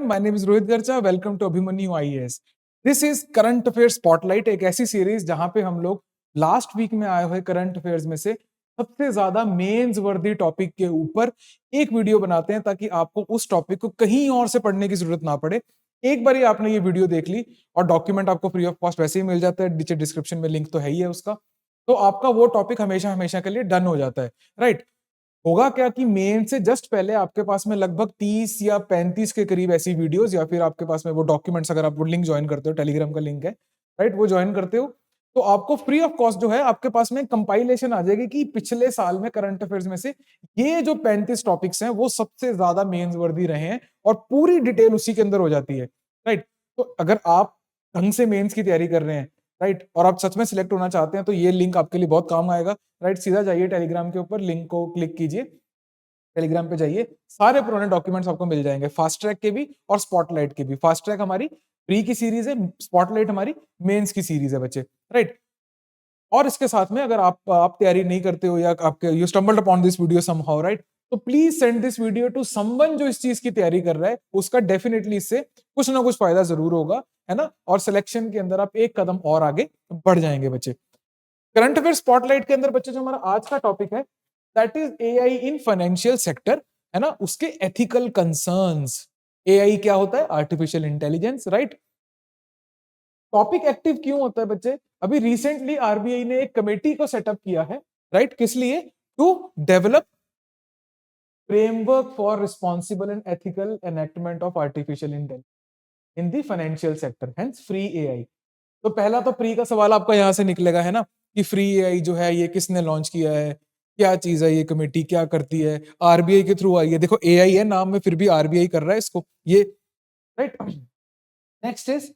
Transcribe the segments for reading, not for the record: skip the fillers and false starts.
everyone, my name is Rohit Garcha. Welcome to Abhimanyu IAS. This is Current Affairs Spotlight, एक ऐसी series जहां पे हम लोग लास्ट वीक में आए हुए करंट अफेयर्स में से सबसे ज्यादा मेंस वर्दी टॉपिक के ऊपर एक वीडियो बनाते हैं ताकि आपको उस टॉपिक को कहीं और से पढ़ने की जरूरत ना पड़े। एक बार आपने ये वीडियो देख ली और डॉक्यूमेंट आपको फ्री ऑफ कॉस्ट वैसे ही मिल जाता है, नीचे डिस्क्रिप्शन में लिंक तो है ही है उसका, तो आपका वो टॉपिक हमेशा हमेशा के लिए डन हो जाता है। राइट, होगा क्या कि मेन से जस्ट पहले आपके पास में लगभग 30 या 35 के करीब ऐसी वीडियोस या फिर आपके पास में वो डॉक्यूमेंट्स, अगर आप वो लिंक ज्वाइन करते हो, टेलीग्राम का लिंक है, राइट, वो ज्वाइन करते हो तो आपको फ्री ऑफ कॉस्ट जो है आपके पास में कंपाइलेशन आ जाएगी कि पिछले साल में करंट अफेयर्स में से ये जो 35 टॉपिक्स हैं वो सबसे ज्यादा मेंस वर्दी रहे हैं और पूरी डिटेल उसी के अंदर हो जाती है। राइट, तो अगर आप ढंग से मेंस की तैयारी कर रहे हैं, राइट, और आप सच में सिलेक्ट होना चाहते हैं तो ये लिंक आपके लिए बहुत काम आएगा। राइट, सीधा जाइए टेलीग्राम के ऊपर, लिंक को क्लिक कीजिए, टेलीग्राम पे जाइए, सारे पुराने डॉक्यूमेंट्स आपको मिल जाएंगे, फास्ट ट्रैक के भी और स्पॉटलाइट के भी। फास्ट ट्रैक हमारी प्री की सीरीज है, स्पॉटलाइट हमारी मेंस की सीरीज है बच्चे। राइट, और इसके साथ में अगर आप तैयारी नहीं करते हो या आपके you stumbled upon this video somehow, right, तो please send this video to someone जो इस चीज की तैयारी कर रहा है, उसका डेफिनेटली इससे कुछ ना कुछ फायदा जरूर होगा, है ना, और सिलेक्शन के अंदर आप एक कदम और आगे बढ़ जाएंगे बच्चे। करंट अफेयर स्पॉटलाइट के अंदर बच्चे जो हमारा आज का टॉपिक है that is AI in financial sector, है ना, उसके एथिकल कंसर्न्स। एआई क्या होता है? Artificial intelligence. Right, topic active क्यों होता है बच्चे? अभी रिसेंटली आरबीआई ने एक कमेटी को सेटअप किया है, राइट, किस लिए? To develop framework for responsible and ethical enactment of artificial intelligence in the financial sector, hence free AI. तो पहला तो प्री का सवाल आपका यहां से निकलेगा, है ना, कि फ्री एआई जो है ये किसने लॉन्च किया है, क्या चीज है, ये कमेटी क्या करती है, आरबीआई के थ्रू आई है। देखो एआई है नाम में, फिर भी आरबीआई कर रहा है इसको ये। Right, next is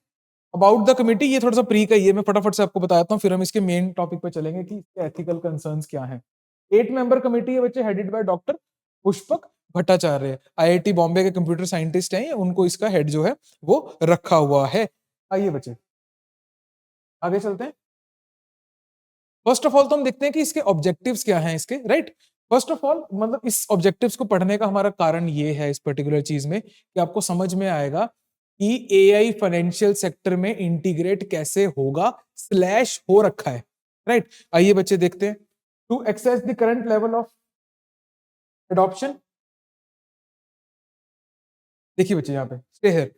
about the committee. ये थोड़ा सा प्री का ही है, मैं फटाफट से आपको बताता हूँ, फिर हम इसके मेन टॉपिक पे चलेंगे कि इसके एथिकल कंसर्न्स क्या हैं। 8 मेंबर कमेटी है बच्चे, headed by doctor Pushpak Bhattacharya, IIT Bombay के कंप्यूटर साइंटिस्ट हैं, उनको इसका हेड जो है वो रखा हुआ है। आइए बच्चे आगे चलते हैं। फर्स्ट ऑफ ऑल तो हम देखते हैं कि इसके ऑब्जेक्टिव्स क्या हैं इसके। राइट, फर्स्ट ऑफ ऑल मतलब इस ऑब्जेक्टिव्स को पढ़ने का हमारा कारण ये है इस पर्टिकुलर चीज में कि आपको समझ में आएगा कि एआई फाइनेंशियल सेक्टर में इंटीग्रेट कैसे होगा स्लैश हो रखा है। राइट, आइए बच्चे देखते हैं। To access the current level of adoption, देखिए बच्चे यहाँ पे stay here,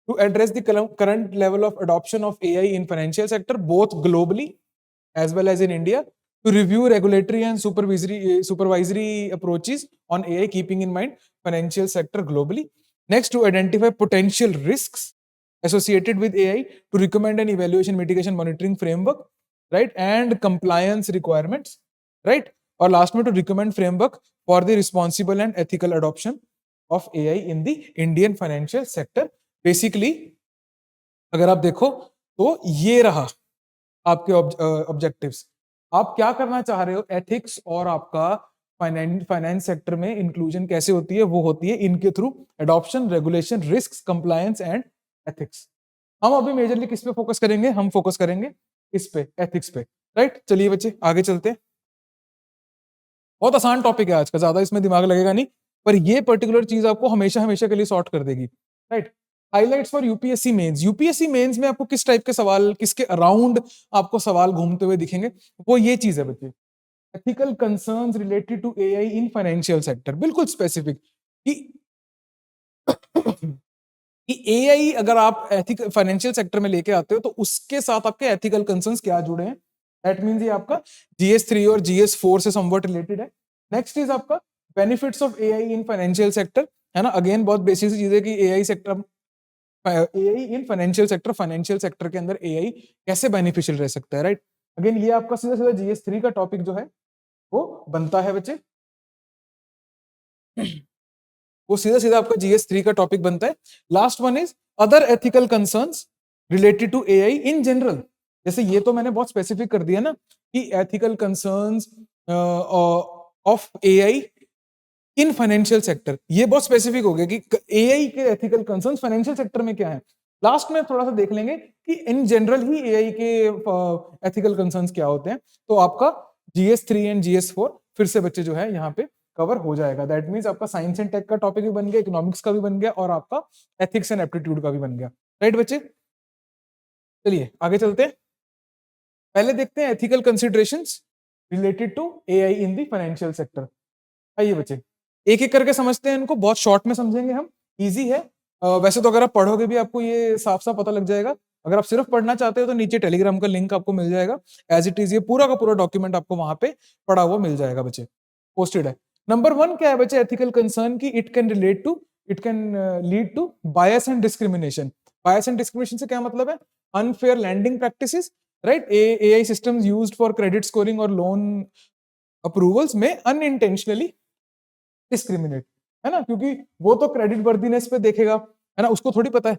to address the current level of adoption of AI in financial sector both globally as well as in India, to review regulatory and supervisory approaches on AI, keeping in mind financial sector globally. Next, to identify potential risks associated with AI, to recommend an evaluation, mitigation, monitoring framework, right, and compliance requirements, right. और last में to recommend framework for the responsible and ethical adoption of AI in the Indian financial sector. Basically, अगर आप देखो तो ये रहा आपके objectives. आप क्या करना चाह रहे हो? एथिक्स और आपका फाइनेंस सेक्टर में इंक्लूजन कैसे होती है? वो होती है इनके through adoption, regulation, risk, compliance and ethics. हम अभी मेजरली किस पे फोकस करेंगे? हम फोकस करेंगे इस पे, एथिक्स पे। राइट, चलिए बच्चे आगे चलते हैं। बहुत आसान टॉपिक है आज का, ज्यादा इसमें दिमाग लगेगा नहीं, पर ये पर्टिकुलर चीज आपको हमेशा हमेशा के लिए सॉर्ट कर देगी। Right, highlights for UPSC mains. UPSC mains में आपको किस टाइप के सवाल, किसके अराउंड आपको सवाल घूमते हुए दिखेंगे? वो ये चीज है बच्चे, ethical concerns related to AI in financial sector. बिल्कुल स्पेसिफिक कि एआई अगर आप एथिकल फाइनेंशियल सेक्टर में लेके आते हो तो उसके साथ आपके एथिकल कंसर्न्स क्या जुड़े हैं। दैट मींस ये आपका जीएस 3 और जीएस 4 से समवट रिलेटेड है। नेक्स्ट इज आपका benefits of AI in financial sector, है ना, अगेन बहुत बेसिक सी चीज है कि AI sector, AI in financial sector, financial sector के अंदर एआई कैसे बेनिफिशियल रह सकता है। राइट, अगेन ये आपका सीधा सीधा जीएस 3 का टॉपिक जो है वो बनता है बच्चे, वो सीधा सीधा आपका जीएस 3 का टॉपिक बनता है। Last one is other ethical concerns related to AI in general. जैसे ये तो मैंने बहुत स्पेसिफिक कर दिया ना कि ethical concerns of AI in financial sector, ये बहुत स्पेसिफिक हो गया कि एआई के एथिकल कंसर्न्स फाइनेंशियल सेक्टर में क्या है। लास्ट में थोड़ा सा देख लेंगे कि इन जनरल ही एआई के एथिकल कंसर्न्स क्या होते हैं। तो आपका जीएस 3 एंड जीएस 4 फिर से बच्चे जो है यहाँ पे कवर हो जाएगा। दैट मीन्स आपका साइंस एंड टेक का टॉपिक भी बन गया, इकोनॉमिक्स का भी बन गया और आपका एथिक्स एंड एप्टीट्यूड का भी बन गया। राइट बच्चे, चलिए आगे चलते हैं। पहले देखते हैं ethical considerations related to AI in the financial sector. आइए बच्चे एक एक करके समझते हैं इनको, बहुत शॉर्ट में समझेंगे हम, इजी है। वैसे तो अगर आप पढ़ोगे भी आपको ये साफ साफ पता लग जाएगा। अगर आप सिर्फ पढ़ना चाहते हो तो नीचे टेलीग्राम का लिंक आपको मिल जाएगा, एज इट इज ये पूरा का पूरा डॉक्यूमेंट आपको वहां पे पढ़ा हुआ मिल जाएगा बच्चे, पोस्टेड है। नंबर 1 क्या है बच्चे एथिकल कंसर्न की, it can lead to bias and discrimination. Bias and discrimination से क्या मतलब है, unfair landing practices, right. AI systems used for credit scoring और लोन अप्रूवल्स में अनइंटेंशनली डिस्क्रिमिनेट, है ना, क्योंकि वो तो क्रेडिट वर्दीनेस पे देखेगा, है ना, उसको थोड़ी पता है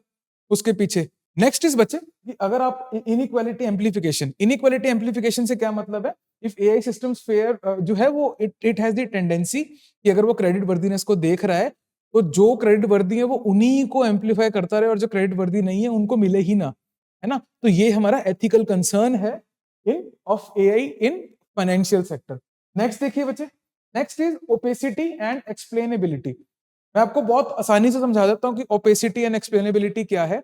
उसके पीछे। नेक्स्ट इज बच्चे कि अगर आप इनइक्वालिटी एम्प्लीफिकेशन से क्या मतलब है, इफ एआई सिस्टम्स फेयर जो है वो इट हैज द टेंडेंसी कि अगर वो क्रेडिट वर्दीनेस को देख रहा है तो जो क्रेडिट वर्दी है वो उन्हीं को एम्पलीफाई करता रहे और जो क्रेडिट वर्दी नहीं है उनको मिले ही ना, है ना। तो ये हमारा एथिकल कंसर्न है in of AI in financial sector. Next देखिए बच्चे, next is opacity and explainability. मैं आपको बहुत आसानी से समझा देता हूं कि ओपेसिटी एंड एक्सप्लेनेबिलिटी क्या है।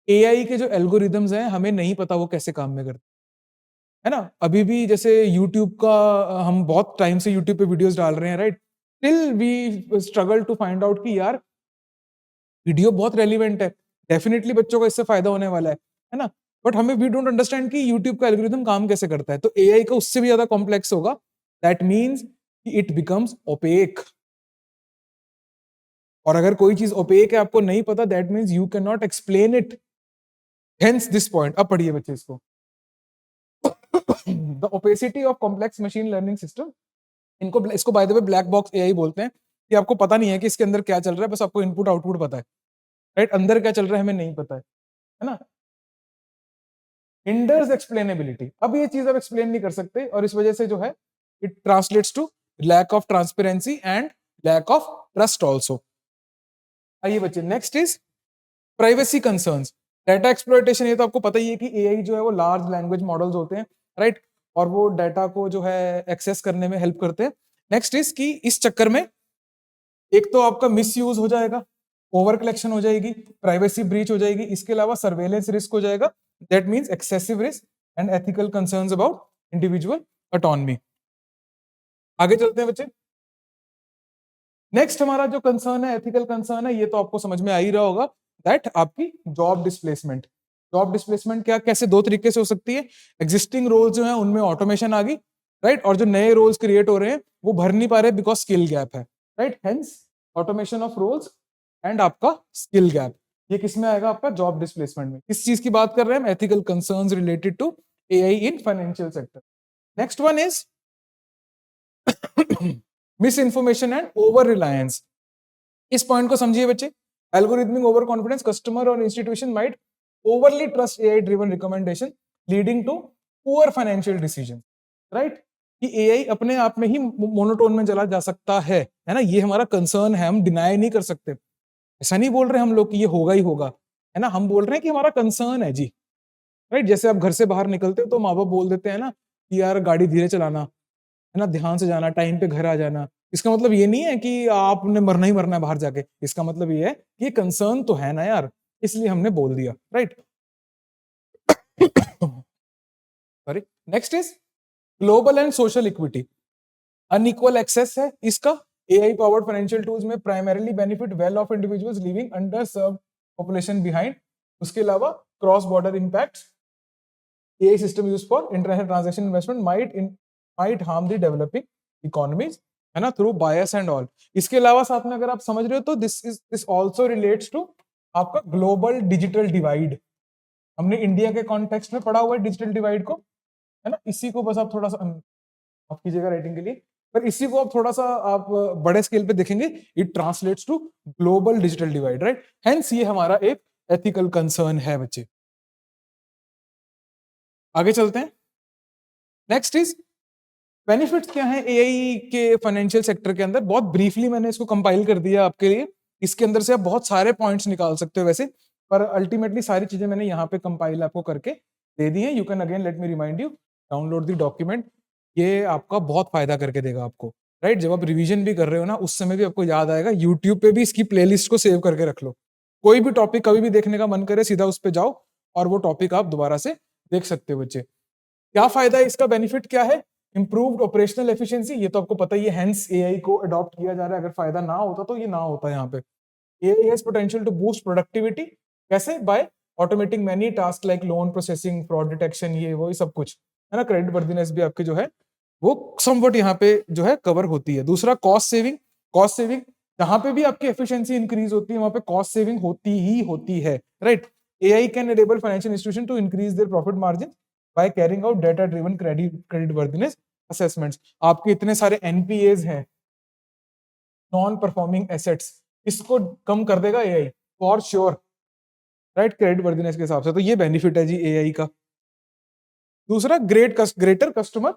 एआई के जो एल्गोरिदम्स हैं हमें नहीं पता वो कैसे काम में करते, है ना। अभी भी जैसे यूट्यूब का हम बहुत टाइम से यूट्यूब पे वीडियोस डाल रहे हैं, right, till we struggle to find out कि यार वीडियो बहुत रेलिवेंट है, डेफिनेटली बच्चों को इससे फायदा होने वाला है ना। बट हमें वी डोंट अंडरस्टैंड कि यूट्यूब का एल्गोरिदम काम कैसे करता है, तो एआई का उससे भी ज्यादा कॉम्प्लेक्स होगा। That means it becomes opaque, और अगर कोई चीज ओपेक है आपको नहीं पता, that means you can not explain it, hence this point. अब पढ़िए बच्चे इसको। The opacity of complex machine learning system, इनको इसको by the way black box AI बोलते हैं, कि आपको पता नहीं है कि इसके अंदर क्या चल रहा है, बस आपको इनपुट आउटपुट पता है, राइट, अंदर क्या चल रहा है हमें नहीं पता है ना। हिंडर्स एक्सप्लेनेबिलिटी, अब ये चीज आप एक्सप्लेन नहीं कर सकते और इस वजह से जो है it translates to lack of transparency and lack of trust also. आइए बच्चे next is privacy concerns, data exploitation. ये तो आपको पता ही है कि एआई जो है वो लार्ज लैंग्वेज मॉडल्स होते हैं, राइट, और वो डाटा को जो है एक्सेस करने में हेल्प करते हैं। नेक्स्ट इज कि इस चक्कर में एक तो आपका मिस यूज हो जाएगा, ओवर कलेक्शन हो जाएगी, प्राइवेसी ब्रीच हो जाएगी, इसके अलावा सर्वेलेंस रिस्क हो जाएगा, that means excessive risk and ethical concerns about individual autonomy. आगे चलते हैं बच्चे। नेक्स्ट हमारा जो कंसर्न है, एथिकल कंसर्न है, ये तो आपको समझ में आ ही रहा होगा, दैट आपकी जॉब डिस्प्लेसमेंट। जॉब डिस्प्लेसमेंट क्या कैसे दो तरीके से हो सकती है, एग्जिस्टिंग रोल्स जो है उनमें ऑटोमेशन आ गई, राइट, और जो नए रोल्स क्रिएट हो रहे हैं वो भर नहीं पा रहे बिकॉज स्किल गैप है, right, hence automation of roles and आपका स्किल गैप। ये किस में आएगा, आपका जॉब डिस्प्लेसमेंट में। किस चीज की बात कर रहे हैं हम, ethical concerns related to AI in financial sector. Next one is misinformation and overreliance. इस पॉइंट को समझिए बच्चे, एल्गोरिथमिक ओवर कॉन्फिडेंस, कस्टमर और institution might overly trust AI driven recommendation leading to poor financial decision, right, कि AI अपने आप में ही monotone में चला जा सकता है ना, ये हमारा कंसर्न है, हम डिनाई नहीं कर सकते। ऐसा नहीं बोल रहे हम लोग कि ये होगा ही होगा, है ना, हम बोल रहे हैं कि हमारा कंसर्न है जी, राइट। जैसे आप घर से बाहर निकलते हो तो माँ बाप बोल देते हैं ना कि यार गाड़ी धीरे चलाना, है ना, ध्यान से जाना, टाइम पे घर आ जाना। इसका मतलब ये नहीं है कि आपने मरना ही मरना है बाहर जाके, इसका मतलब ये है कि कंसर्न तो है ना यार, इसलिए हमने बोल दिया, right. Sorry. Next is global and social equity, unequal access है इसका। एआई पावर्ड फाइनेंशियल टूल्स में primarily benefit well of individuals living under serve population behind. उसके अलावा cross border impacts, AI system used for international transaction investment might harm the developing economies, है ना, through bias and all. इसके अलावा साथ में अगर आप समझ रहे हो तो दिस आल्सो रिलेट्स टू आपका ग्लोबल डिजिटल डिवाइड। हमने इंडिया के कॉन्टेक्स्ट में पढ़ा हुआ है डिजिटल डिवाइड को, है ना, इसी को बस आप थोड़ा सा माफ कीजिएगा राइटिंग के लिए, पर इसी को आप थोड़ा सा आप बड़े स्केल पे देखेंगे, it translates to global digital divide, right, hence ये हमारा एक एथिकल कंसर्न है बच्चे। आगे चलते हैं। नेक्स्ट इज बेनिफिट्स क्या है एआई के फाइनेंशियल सेक्टर के अंदर, बहुत ब्रीफली मैंने इसको कंपाइल कर दिया आपके लिए। इसके अंदर से आप बहुत सारे पॉइंट्स निकाल सकते हो वैसे, पर अल्टीमेटली सारी चीजें मैंने यहाँ पे कंपाइल आपको करके दे दी है। You can again let me remind you, download the document, ये आपका बहुत फायदा करके देगा आपको, राइट? जब आप रिवीजन भी कर रहे हो ना, उस समय भी आपको याद आएगा। यूट्यूब पे भी इसकी प्लेलिस्ट को सेव करके रख लो। कोई भी टॉपिक कभी भी देखने का मन करे, सीधा उस पे जाओ और वो टॉपिक आप दोबारा से देख सकते हो बच्चे। क्या फायदा है इसका, बेनिफिट क्या है? इंप्रूव्ड ऑपरेशनल एफिशिएंसी, ये तो आपको पता ही है, हेंस एआई को अडॉप्ट किया जा रहा है। अगर फायदा ना होता तो ये ना होता यहाँ पे। AI has potential to boost productivity, कैसे? By automating many task like loan processing, fraud detection, ये वो सब कुछ, है ना। क्रेडिट वर्दीनेस भी आपके जो है वो समवट यहाँ पे जो है कवर होती है। दूसरा कॉस्ट सेविंग, कॉस्ट सेविंग, जहां पे भी आपकी एफिशिएंसी इंक्रीज होती है वहां पे कॉस्ट सेविंग होती ही होती है, right? AI can enable financial institution to increase their profit margin by carrying out data driven creditworthiness assessments. आपके इतने सारे एनपीएज हैं, नॉन परफॉर्मिंग एसेट्स, इसको कम कर देगा AI for sure, right? Credit worthiness के हिसाब से तो ये बेनिफिट है जी एआई का। दूसरा ग्रेटर कस्टमर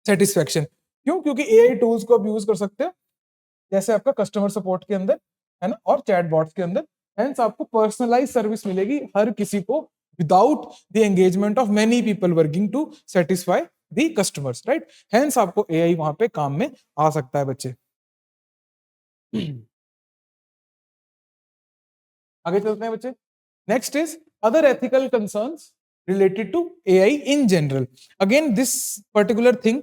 सेटिस्फेक्शन, क्यों? क्योंकि एआई टूल्स को आप यूज कर सकते हो जैसे आपका कस्टमर सपोर्ट के अंदर, है ना, और चैटबॉट्स के अंदर। हेंस आपको पर्सनलाइज सर्विस मिलेगी हर किसी को without the engagement of many people working to satisfy the customers, right? Hence आपको एआई वहां पे काम में आ सकता है बच्चे। आगे चलते हैं बच्चे। Next is other ethical concerns related to AI in general. Again this particular thing,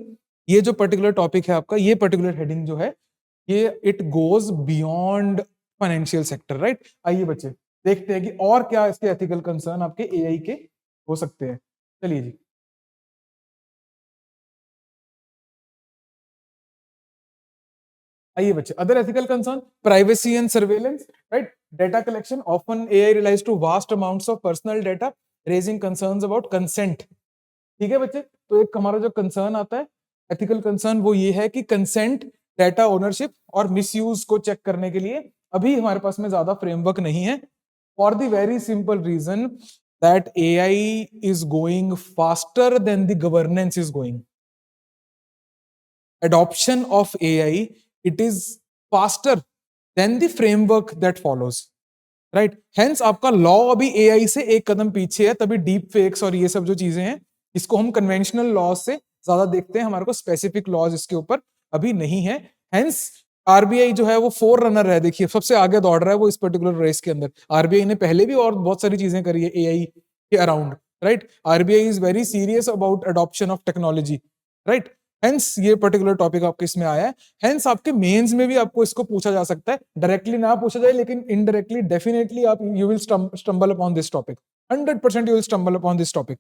ये जो पर्टिकुलर टॉपिक है आपका, ये पर्टिकुलर हेडिंग जो है, ये it goes beyond financial sector, right? आइए बच्चे देखते हैं कि और क्या इसके एथिकल कंसर्न आपके एआई के हो सकते हैं। चलिए जी, आइए बच्चे। Other ethical concern, privacy and surveillance, right? Data collection, often AI relies to vast amounts of personal data, raising concerns about consent. ठीक है बच्चे, तो एक हमारा जो कंसर्न आता है, एथिकल कंसर्न, वो ये है कि कंसेंट, डाटा ओनरशिप और मिसयूज को चेक करने के लिए अभी हमारे पास में ज्यादा फ्रेमवर्क नहीं है, for the very simple reason that AI is going faster than the governance is going. adoption of AI, it is faster than the framework that follows, right? Hence आपका लॉ अभी AI से एक कदम पीछे है, तभी deep fakes और ये सब जो चीजें हैं, इसको हम कन्वेंशनल लॉ से ज्यादा देखते हैं, हमारे को स्पेसिफिक लॉज इसके ऊपर अभी नहीं है। हेंस आरबीआई जो है वो फोर रनर है, देखिए सबसे आगे दौड़ रहा है वो इस पर्टिकुलर रेस के अंदर। आरबीआई ने पहले भी और बहुत सारी चीजें करी है एआई के around, right? RBI is very serious about adoption of technology, right? Hence ये पर्टिकुलर टॉपिक आपके इसमें आया है। हेंस आपके मेंस में भी आपको इसको पूछा जा सकता है, डायरेक्टली ना पूछा जाए लेकिन इनडायरेक्टली डेफिनेटली आप you will stumble upon this topic, 100% you will stumble upon this topic.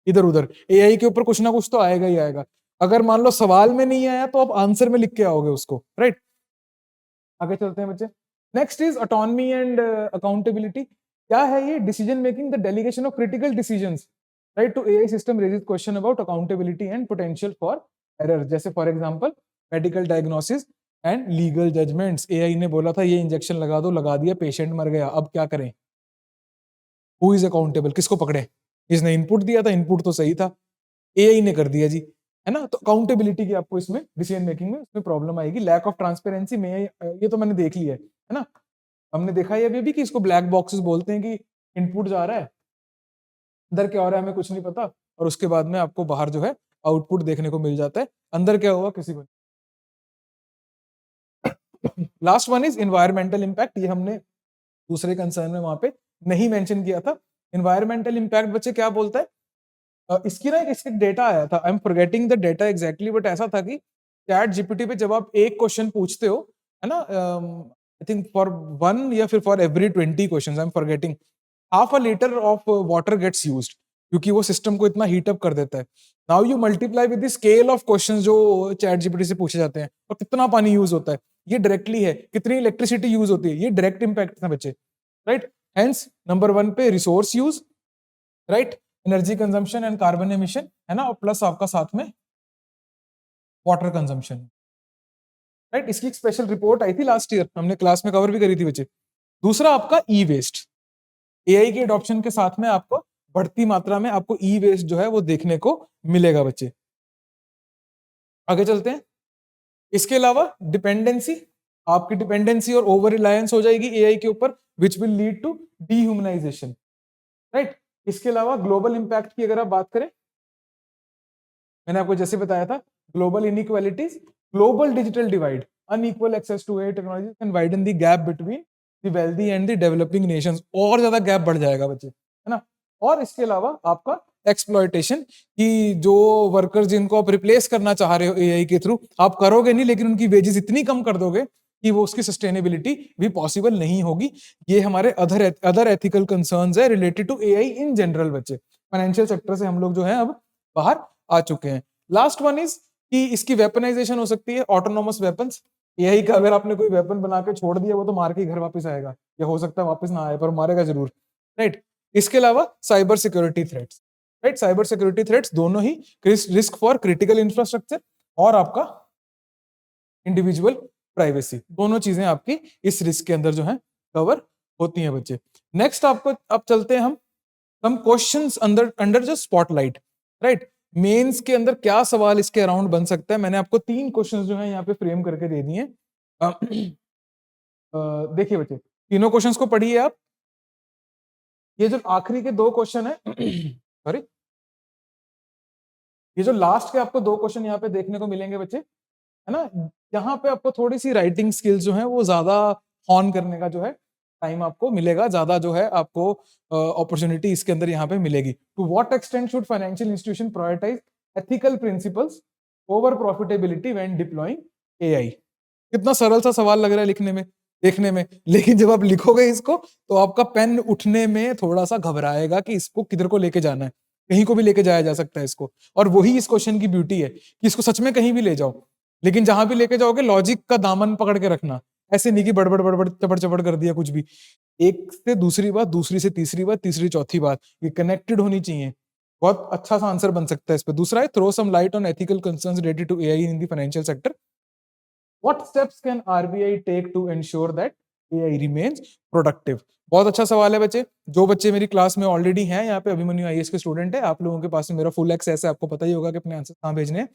इधर उधर एआई के ऊपर कुछ ना कुछ तो आएगा ही आएगा। अगर मान लो सवाल में नहीं आया तो आप आंसर में लिख के आओगे उसको, राइट? आगे चलते हैं बच्चे। Next is autonomy and accountability. क्या है ये? Decision making, the delegation of critical decisions, right, to AI system raises question about accountability and potential for error. जैसे for example medical diagnosis and legal judgments. AI ने बोला था ये injection लगा दो, लगा दिया, पेशेंट मर गया, अब क्या करें? हु इज अकाउंटेबल, किसको पकड़े? इसने इनपुट दिया था, इनपुट तो सही था, एआई ने कर दिया जी, है ना। तो अकाउंटेबिलिटी की आपको इसमें डिसीजन मेकिंग में इसमें प्रॉब्लम आएगी। लैक ऑफ ट्रांसपेरेंसी में, ये तो मैंने देख लिया है ना, हमने देखा है अभी भी कि इसको ब्लैक बॉक्सेस बोलते हैं, कि इनपुट जा रहा है, अंदर क्या हो रहा है हमें कुछ नहीं पता, और उसके बाद में आपको बाहर जो है आउटपुट देखने को मिल जाता है, अंदर क्या हुआ किसी को। Last one is environmental impact. ये हमने दूसरे कंसर्न में वहां पे नहीं मेंशन किया था। इन्वायरमेंटल इम्पैक्ट बच्चे क्या बोलता है? इसकी ना इसके डेटा आया था, आई am forgetting the data exactly, but ऐसा था कि चैट जीपीटी पे जब आप एक क्वेश्चन पूछते हो, है ना, आई थिंक फॉर वन या फिर for every 20 questions, I am forgetting, half a liter of water gets used, क्योंकि वो सिस्टम को इतना हीट अप कर देता है। Now you multiply with the scale of questions जो चैट जीपीटी से पूछे जाते हैं, और कितना पानी यूज होता है, ये डायरेक्टली है, कितनी इलेक्ट्रिसिटी यूज होती है, ये डायरेक्ट इंपैक्ट है बच्चे, राइट? हेंस नंबर वन पे resource use, right, energy consumption and carbon emission, है ना, और प्लस आपका साथ में वाटर कंजम्पशन, राइट? इसकी एक स्पेशल रिपोर्ट आई थी लास्ट ईयर, हमने क्लास में कवर भी करी थी बच्चे। दूसरा आपका ई वेस्ट, एआई के अडॉप्शन के साथ में आपको बढ़ती मात्रा में आपको ई वेस्ट जो है वो देखने को मिलेगा बच्चे। आगे चलते हैं। इसके अलावा डिपेंडेंसी, आपकी डिपेंडेंसी और ओवर रिलायंस हो जाएगी एआई के ऊपर, which will lead to dehumanization, right? इसके अलावा ग्लोबल इंपैक्ट की अगर आप बात करें, मैंने आपको जैसे बताया था, global inequalities, global digital divide, unequal access to AI technology can widen the gap between the wealthy and the developing nations. और ज्यादा गैप बढ़ जाएगा बच्चे, है ना। और इसके अलावा आपका एक्सप्लॉयटेशन, कि जो वर्कर्स जिनको आप रिप्लेस करना चाह रहे हो एआई के थ्रू, आप करोगे नहीं, लेकिन उनकी वेजेस इतनी कम कर दोगे कि वो उसकी सस्टेनेबिलिटी भी पॉसिबल नहीं होगी। ये हमारे अदर एथिकल कंसर्न्स है related to AI in general बच्चे। फाइनेंशियल सेक्टर से हम लोग जो है अब बाहर आ चुके हैं। लास्ट वन इज कि इसकी वेपनाइजेशन हो सकती है, ऑटोनोमस वेपन्स। एआई का अगर आपने कोई वेपन बना के छोड़ दिया, वो तो मार के घर वापस आएगा, या हो सकता है वापस ना आए पर मारेगा जरूर, राइट। इसके अलावा cyber security threats, right. Cyber security threats दोनों ही रिस्क फॉर क्रिटिकल इंफ्रास्ट्रक्चर और आपका इंडिविजुअल प्राइवेसी, दोनों चीजें आपकी इस रिस्क के अंदर जो है कवर होती हैं बच्चे। नेक्स्ट आपको अब चलते हैं हम सम क्वेश्चंस अंडर अंडर जो स्पॉटलाइट, राइट। मेंस के अंदर क्या सवाल इसके अराउंड बन सकता है, मैंने आपको 3 क्वेश्चंस जो है यहाँ पे फ्रेम करके दे दिए। देखिए बच्चे, तीनों क्वेश्चंस को पढ़िए आप। ये जो आखिरी के 2 क्वेश्चन है सॉरी, ये जो लास्ट के आपको 2 क्वेश्चन यहाँ पे देखने को मिलेंगे बच्चे, है ना, यहाँ पे आपको थोड़ी सी राइटिंग स्किल्स जो है वो ज्यादा हॉन करने का जो है टाइम आपको मिलेगा, ज्यादा जो है आपको अपॉर्चुनिटी इसके अंदर यहाँ पे मिलेगी। To what extent should financial institution prioritize ethical principles over profitability when deploying AI. कितना सरल सा सवाल लग रहा है लिखने में, देखने में, लेकिन जब आप लिखोगे इसको तो आपका पेन उठने में थोड़ा सा घबराएगा कि इसको किधर को लेके जाना है। कहीं को भी लेके जाया जा सकता है इसको, और वही इस क्वेश्चन की ब्यूटी है कि इसको सच में कहीं भी ले जाओ, लेकिन जहां भी लेके जाओगे लॉजिक का दामन पकड़ के रखना। ऐसे नहीं कि बड़बड़ बड़बड़ चपड़ चपड़ कर दिया कुछ भी। एक से दूसरी बात, दूसरी से तीसरी बात, तीसरी चौथी बात, ये कनेक्टेड होनी चाहिए। बहुत अच्छा सा आंसर बन सकता है इस पे। दूसरा है throw some light on ethical concerns related to AI in the financial sector. What steps can RBI take to ensure that AI remains productive? बहुत अच्छा सवाल है बच्चे। जो बच्चे मेरी क्लास में ऑलरेडी हैं, यहाँ पे अभिमन्यु आईएएस के स्टूडेंट है, आप लोगों के पास में मेरा फुल एक्सेस है, आपको पता ही होगा कि अपने आंसर कहाँ भेजने हैं।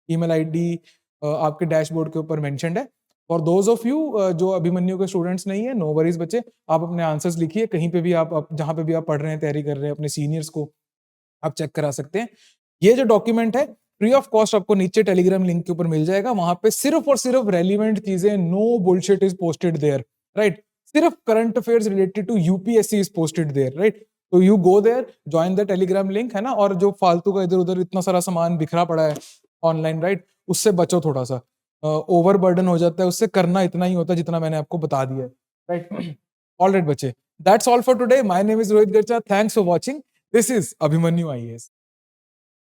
ईमेल आईडी आपके डैशबोर्ड के ऊपर मेंशन्ड है। फॉर दोज ऑफ यू जो अभिमन्यु के स्टूडेंट्स नहीं है, नो वरीज बच्चे, आप अपने आंसर्स लिखिए कहीं पे भी, आप जहाँ पे भी आप पढ़ रहे हैं, तैयारी कर रहे हैं, अपने सीनियर्स को आप चेक करा सकते हैं। ये जो डॉक्यूमेंट है फ्री ऑफ कॉस्ट आपको नीचे टेलीग्राम लिंक के ऊपर मिल जाएगा। वहां पे सिर्फ और सिर्फ रेलिवेंट चीजें, no bullshit is posted there, right. सिर्फ current affairs related to UPSC is posted there, right. तो you go there, join the Telegram link, है ना। और जो फालतू का इधर उधर इतना सारा सामान बिखरा पड़ा है ऑनलाइन, राइट, उससे बचो थोड़ा सा। ओवर बर्डन हो जाता है उससे, करना इतना ही होता है जितना मैंने आपको बता दिया है, राइट। ऑलराइट बच्चे, that's all for today. My name is Rohit गर्चा, thanks for watching. This is Abhimanyu IAS.